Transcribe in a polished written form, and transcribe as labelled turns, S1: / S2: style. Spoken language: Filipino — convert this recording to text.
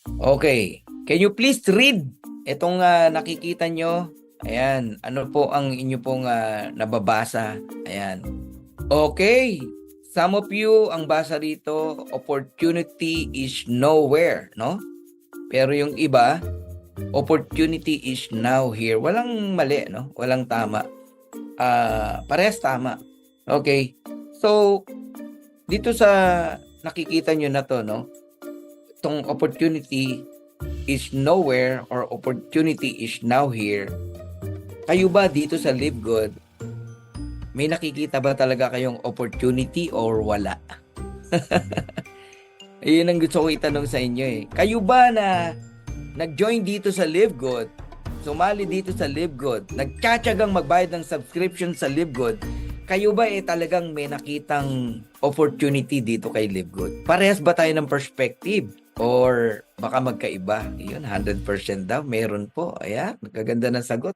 S1: Okay. Can you please read itong nakikita nyo? Ayan. Ano po ang inyo pong nababasa? Ayan. Okay. Some of you, ang basa dito, opportunity is nowhere, no? Pero yung iba, opportunity is now here. Walang mali, no? Walang tama. Parehas tama. Okay. So, dito sa nakikita nyo na to, no? Itong opportunity is nowhere or opportunity is now here. Kayo ba dito sa Live Good, may nakikita ba talaga kayong opportunity or wala? Ayun ang gusto ko itanong sa inyo eh. Kayo ba na nag-join dito sa Live Good, sumali dito sa Live Good, nagtsatsagang magbayad ng subscription sa Live Good, kayo ba talagang may nakitang opportunity dito kay Live Good? Parehas ba tayo ng perspective? Or baka magkaiba? Yun, 100% daw. Meron po. Ayan, magaganda ng sagot.